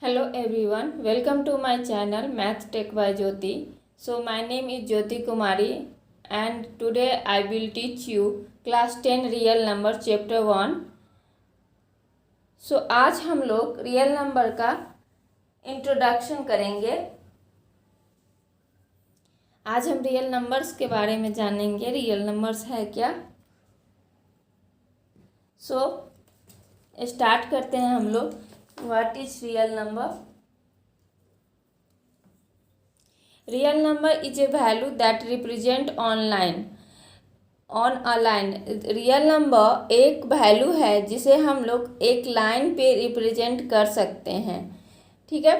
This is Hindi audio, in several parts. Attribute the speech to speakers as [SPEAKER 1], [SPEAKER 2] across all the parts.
[SPEAKER 1] Hello everyone, welcome to my channel Math Tech by Jyoti. So my name is Jyoti Kumari and today I will teach you class 10 real number chapter 1. So आज हम लोग रियल नंबर का इंट्रोडक्शन करेंगे। आज हम रियल नंबर्स के बारे में जानेंगे, रियल नंबर्स है क्या। सो स्टार्ट करते हैं हम लोग। What is real number? Real number is a value that represent on a line. Real number एक वैल्यू है जिसे हम लोग एक लाइन पे रिप्रेजेंट कर सकते हैं। ठीक है,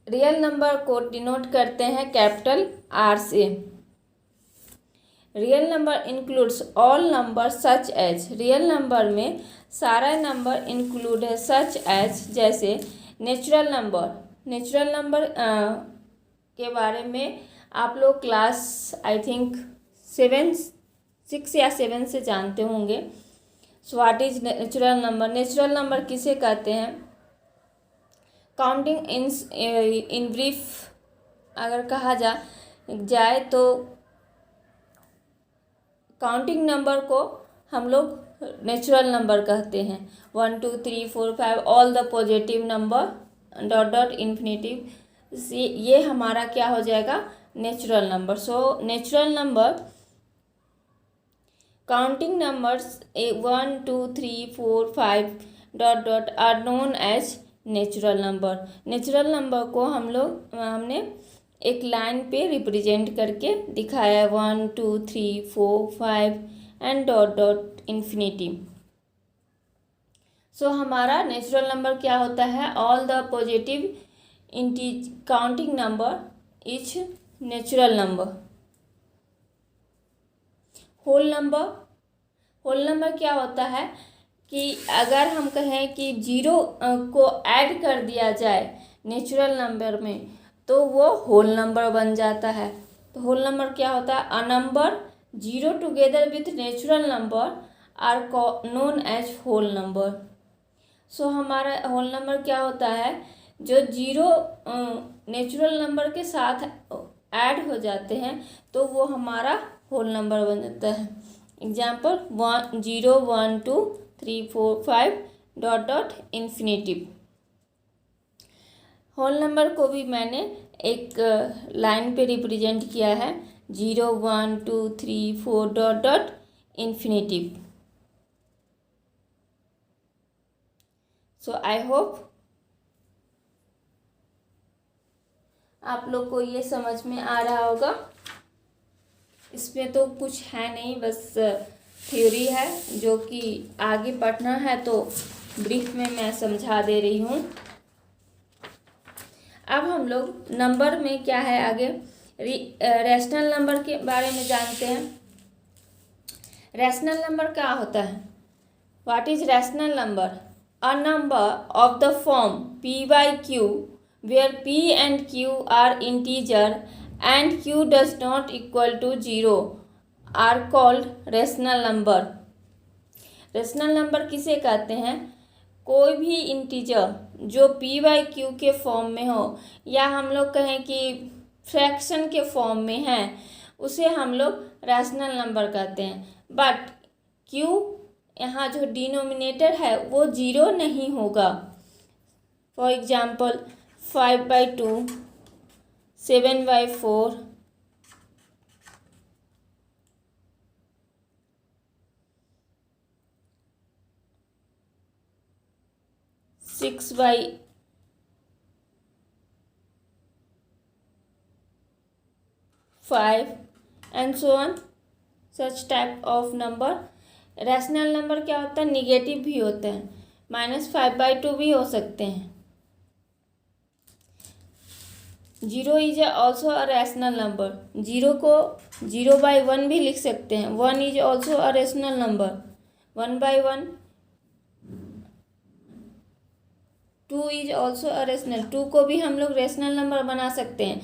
[SPEAKER 1] रियल नंबर को डिनोट करते हैं कैपिटल आर से। Real number includes all number such as. Real number में सारा नंबर इंक्लूड है सच एज, जैसे नेचुरल नंबर। नेचुरल नंबर के बारे में आप लोग क्लास आई थिंक 6 या 7 से जानते होंगे। So what is natural number? Natural number किसे कहते हैं? काउंटिंग इन ब्रीफ अगर कहा जाए तो काउंटिंग नंबर को हम लोग नेचुरल नंबर कहते हैं। 1 2 3 4 5 all the positive number dot dot infinitive, ये हमारा क्या हो जाएगा? Natural number. So natural number counting numbers 1 2 3 4 5 dot dot are known as natural number. Natural number को हमने एक लाइन पे रिप्रेजेंट करके दिखाया है, 1 2 3 4 5 and dot dot infinity. So हमारा नेचुरल नंबर क्या होता है? All the positive counting number is natural number. Whole number क्या होता है कि अगर हम कहें कि 0 को ऐड कर दिया जाए नेचुरल नंबर में तो वो होल नंबर बन जाता है। तो होल नंबर क्या होता है? A number 0 together with natural number are known as whole number. So हमारा होल नंबर क्या होता है? जो 0 नेचुरल नंबर के साथ ऐड हो जाते हैं तो वो हमारा होल नंबर बन जाता है। Example 0 1 2 3 4 5 dot dot infinitive. Whole number को भी मैंने एक लाइन पे रिप्रेजेंट किया है, 0 1 2 3 4 dot dot infinitive. So I hope आप लोग को ये समझ में आ रहा होगा। इसमें तो कुछ है नहीं, बस थ्योरी है जो कि आगे पढ़ना है तो ब्रीफ में मैं समझा दे रही हूँ। अब हम लोग नंबर में क्या है आगे रैशनल नंबर के बारे में जानते हैं। रैशनल नंबर क्या होता है? What is rational number? A number of the form p by q where p and q are integer and q does not equal to 0 are called rational number। Rational number किसे कहते हैं? कोई भी इंटीजर जो p by q के फॉर्म में हो या हम लोग कहें कि फ्रैक्शन के फॉर्म में है, उसे हम लोग रैशनल नंबर कहते हैं। बट q यहाँ जो डिनोमिनेटर है वो 0 नहीं होगा। For example 5 by 2 7 by 4 6 by 5 and so on, such type of number। Rational number क्या होता है? निगेटिव भी होते हैं, -5 by 2 भी हो सकते हैं। 0 is also a rational number. 0 को 0 by 1 भी लिख सकते हैं। 1 is also a rational number, 1 by 1। 2 is also a rational, 2 को भी हम लोग रैशनल नंबर बना सकते हैं,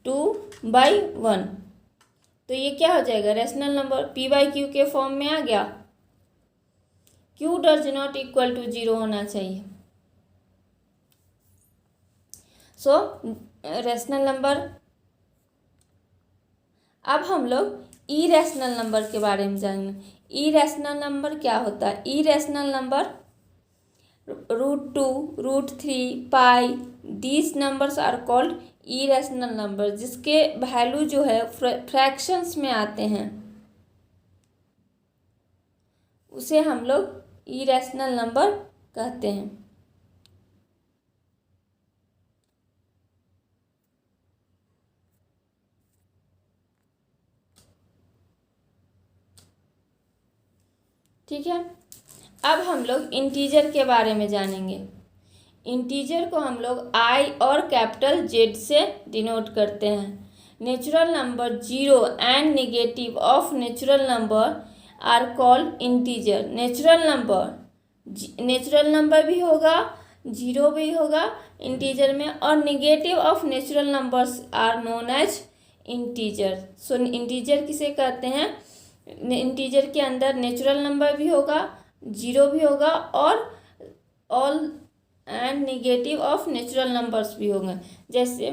[SPEAKER 1] 2 by 1। तो ये क्या हो जाएगा? Rational number p by q के फॉर्म में आ गया। q does not equal to 0 होना चाहिए। So rational number. अब हम लोग इरेशनल नंबर के बारे में जानेंगे। इरेशनल नंबर क्या होता है? Irrational number √2, √3, pi, these numbers are called irrational number, जिसके वैल्यू जो है फ्रैक्शंस में आते हैं, उसे हम लोग इरेशनल नंबर कहते हैं। ठीक है, अब हम लोग इंटीजर के बारे में जानेंगे। इंटीजर को हम लोग आई और कैपिटल जेड से डिनोट करते हैं। Natural number zero and negative of natural number are called integer. Natural number भी होगा, जीरो भी होगा इंटीजर में, और negative of natural numbers are known as integer. So integer किसे कहते हैं? इंटीजर के अंदर नेचुरल नंबर भी होगा, जीरो भी होगा, और all and negative of natural numbers भी होंगे। जैसे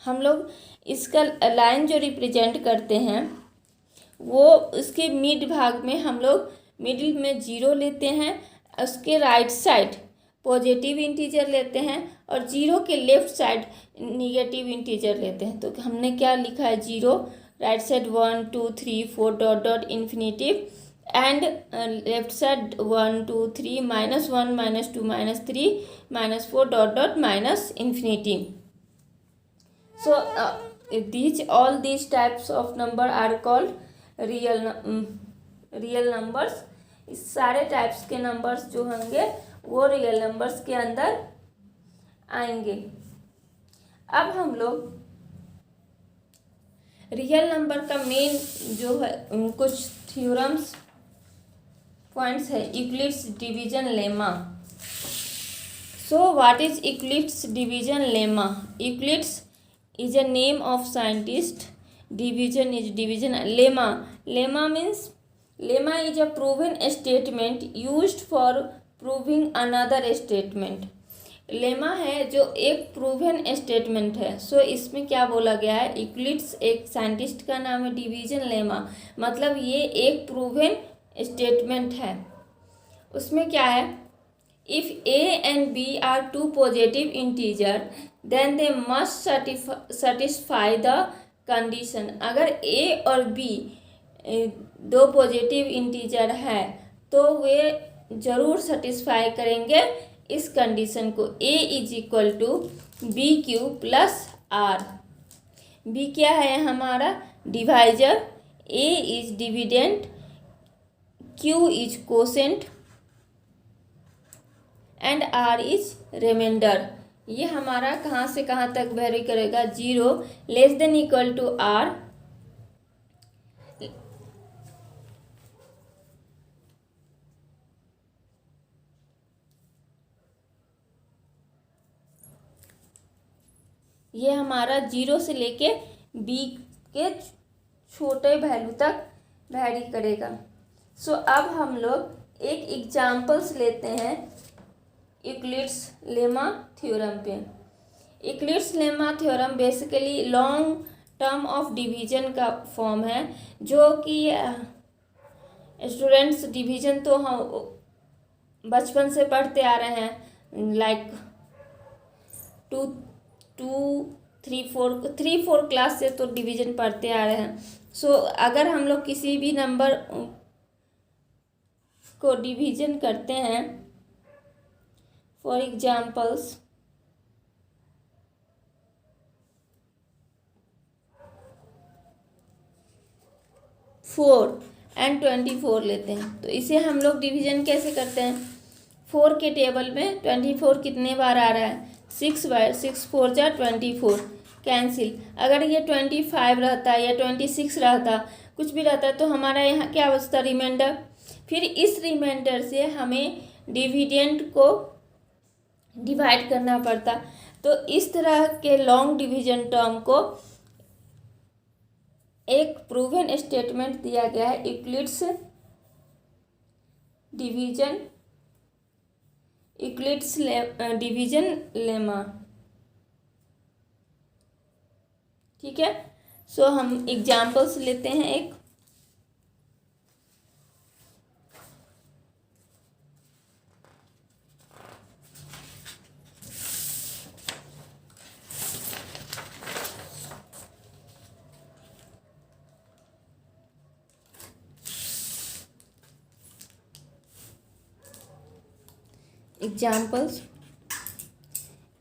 [SPEAKER 1] हम लोग इसका लाइन जो रिप्रेजेंट करते हैं, वो उसके मिड भाग में हम लोग मिडिल में जीरो लेते हैं, उसके राइट साइड पॉजिटिव इंटीजर लेते हैं, और जीरो के लेफ्ट साइड निगेटिव इंटीजर लेते हैं। तो हमने क्या लिखा है? Zero, right side 1 2 3 4 dot dot infinitive, and left side 1 2 3 -1 -2 -3 -4 dot dot minus infinity. So all these types of number are called real numbers. इस सारे टाइप्स के नंबर्स जो होंगे वो रियल नंबर्स के अंदर आएंगे। अब हम लोग रियल नंबर का मेन जो है कुछ थ्योरम्स पॉइंट्स है। Euclid's division lemma. So what is Euclid's division lemma? Euclid's is a name of scientist, division is division, lemma means lemma is a proven statement used for proving another statement। Lemma है जो एक प्रूवन स्टेटमेंट है। सो इसमें क्या बोला गया है? यूक्लिड्स एक साइंटिस्ट का नाम है, डिवीजन लेमा मतलब ये एक प्रूवन स्टेटमेंट है। उसमें क्या है? If a and b are two positive integer, then they must satisfy the condition। अगर a और b दो पॉजिटिव इंटीजर है तो वे जरूर सेटिस्फाई करेंगे इस कंडीशन को। a is equal to b q plus r. b क्या है? हमारा divisor, a is dividend, q is quotient, and r is remainder. ये हमारा कहाँ से कहाँ तक वेरी करेगा? Zero less than equal to r, ये हमारा जीरो से लेके बी के छोटे वैल्यू तक वेरी करेगा। सो अब हम लोग एक एग्जाम्पल्स लेते हैं यूक्लिड्स लेमा थ्योरम पे। Euclid's lemma theorem basically long term of division का फॉर्म है, जो कि स्टूडेंट्स डिवीजन तो हम बचपन से पढ़ते आ रहे हैं, लाइक 3-4 क्लास से तो डिवीजन पढ़ते आ रहे हैं। सो अगर हम लोग किसी भी नंबर को डिवीजन करते हैं, फॉर एग्जाम्पल्स 4 and 24 लेते हैं, तो इसे हम लोग डिवीजन कैसे करते हैं? 4 के टेबल में 24 कितने बार आ रहा है? 6 बार, 6 4 जा 24, कैंसिल। अगर ये 25 रहता या 26 रहता, कुछ भी रहता, तो हमारा यहाँ क्या बचता? रिमाइंडर। फिर इस रिमाइंडर से हमें डिविडेंड को डिवाइड करना पड़ता। तो इस तरह के लॉन्ग डिवीजन टर्म को एक प्रूवन स्टेटमेंट दिया गया है, यूक्लिड्स डिवीजन लेमा। ठीक है। सो हम एग्जाम्पल्स लेते हैं एक। Examples: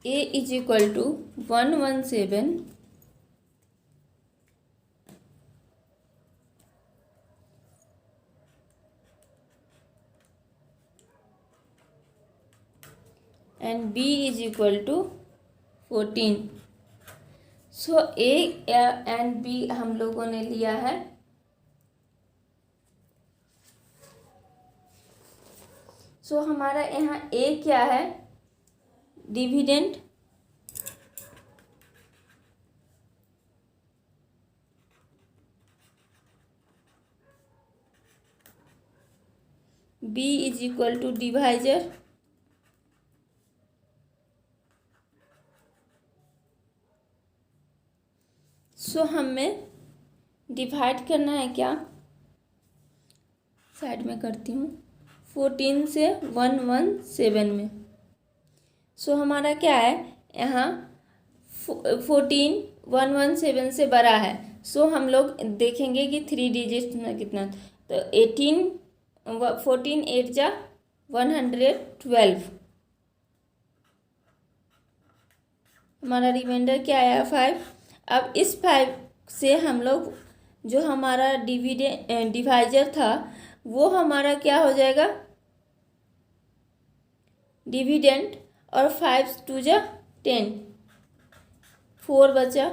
[SPEAKER 1] A is equal to 117 and B is equal to 14. So A and B हम लोगों ने लिया है। सो हमारा यहाँ A क्या है, dividend, B is equal to divisor, so हमें डिवाइड करना है क्या, साइड में करती हूँ, 14 से 117 में। सो हमारा क्या है यहाँ 14 117 से बड़ा है। सो हम लोग देखेंगे कि 3 डिजिट में कितना, तो 14 8 जा 112, हमारा रिमाइंडर क्या आया 5। अब इस 5 से हम लोग जो हमारा डिवाइजर था वो हमारा क्या हो जाएगा, डिविडेंड, और 5 2 जा 10, 4 बचा,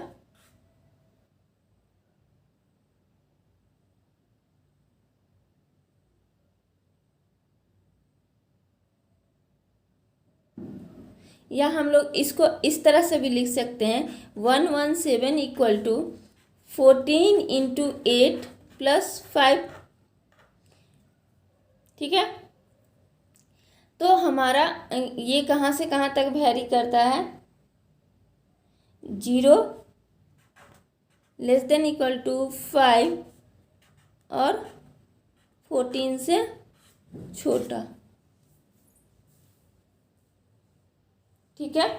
[SPEAKER 1] या हम लोग इसको इस तरह से भी लिख सकते हैं 117 इक्वल टू 14 इंटू 8 प्लस 5, ठीक है। तो हमारा ये कहाँ से कहाँ तक वैरी करता है, 0 लेस देन इक्वल टू 5 और 14 से छोटा, ठीक है।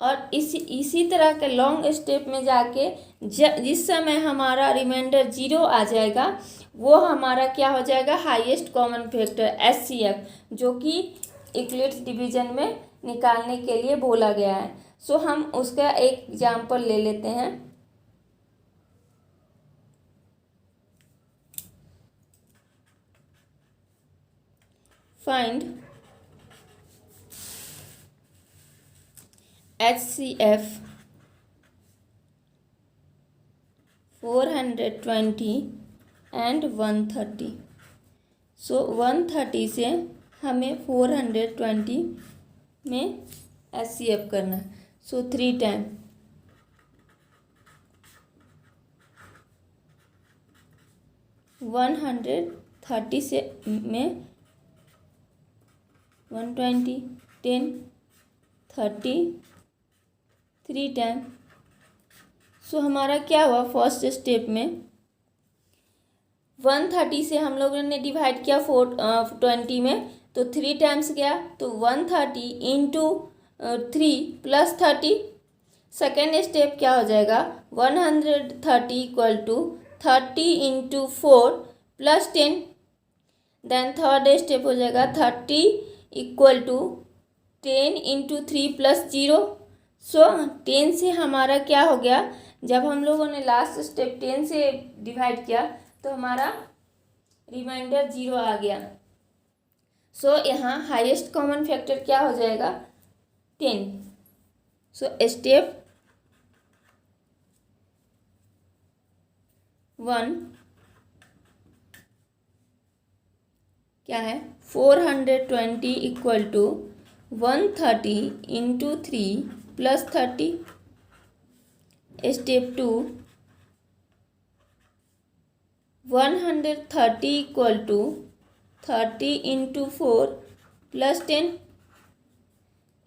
[SPEAKER 1] और इसी तरह के लॉन्ग स्टेप में जाके जिस समय हमारा रिमाइंडर 0 आ जाएगा वो हमारा क्या हो जाएगा, हाईएस्ट कॉमन फैक्टर HCF, जो कि यूक्लिड्स डिवीजन में निकालने के लिए बोला गया है। सो हम उसका एक एग्जाम्पल ले लेते हैं। Find HCF 420 and 130। सो 130 से हमें 420 में HCF करना है। सो 3 टाइम 130 से में 120 10 30 3 टाइम। सो हमारा क्या हुआ, फर्स्ट स्टेप में 130 से हम लोगों ने डिवाइड किया 420 में, तो 3 टाइम्स गया, तो 130 इंटू 3 प्लस 30। सेकेंड स्टेप क्या हो जाएगा, 130 equal to 30 into 4 plus 10। Then third step हो जाएगा 30 equal to 10 into 3 plus 0। So 10 से हमारा क्या हो गया, जब हम लोगों ने लास्ट स्टेप 10 से डिवाइड किया तो हमारा रिमाइंडर 0 आ गया। सो यहाँ हाईएस्ट कॉमन फैक्टर क्या हो जाएगा, 10। सो स्टेप 1 क्या है, 420 equal to 130 into 3 plus 30। Step 2 130 equal to 30 into 4 plus 10।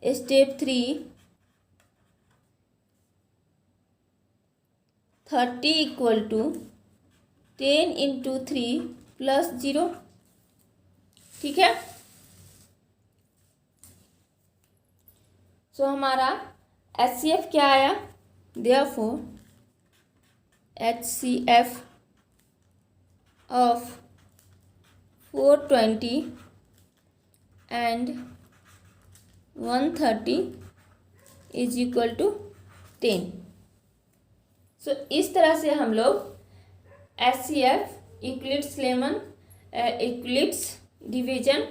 [SPEAKER 1] Step 3 30 equal to 10 into 3 plus 0। ठीक है, सो हमारा HCF क्या आया, therefore HCF of 420 and 130 is equal to 10। So इस तरह से हम लोग HCF यूक्लिड्स डिवीजन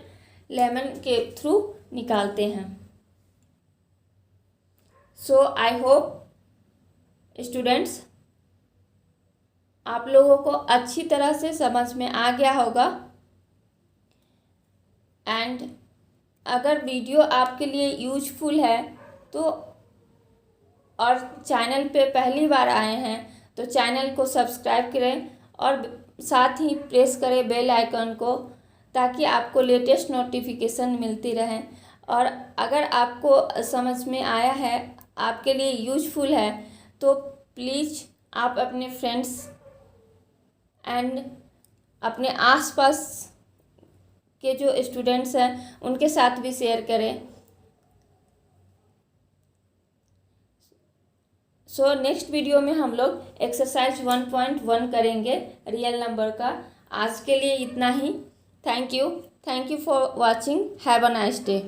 [SPEAKER 1] लेमन के थ्रू निकालते हैं। सो आई होप स्टूडेंट्स आप लोगों को अच्छी तरह से समझ में आ गया होगा। एंड अगर वीडियो आपके लिए यूजफुल है तो, और चैनल पे पहली बार आए हैं तो चैनल को सब्सक्राइब करें और साथ ही प्रेस करें बेल आइकन को, ताकि आपको लेटेस्ट नोटिफिकेशन मिलती रहे। और अगर आपको समझ में आया है, आपके लिए यूजफुल है, तो प्लीज़ आप अपने फ्रेंड्स एंड अपने आसपास के जो स्टूडेंट्स हैं उनके साथ भी शेयर करें। सो नेक्स्ट वीडियो में हम लोग एक्सरसाइज 1.1 करेंगे रियल नंबर का। आज के लिए इतना ही। Thank you for watching. Have a nice day.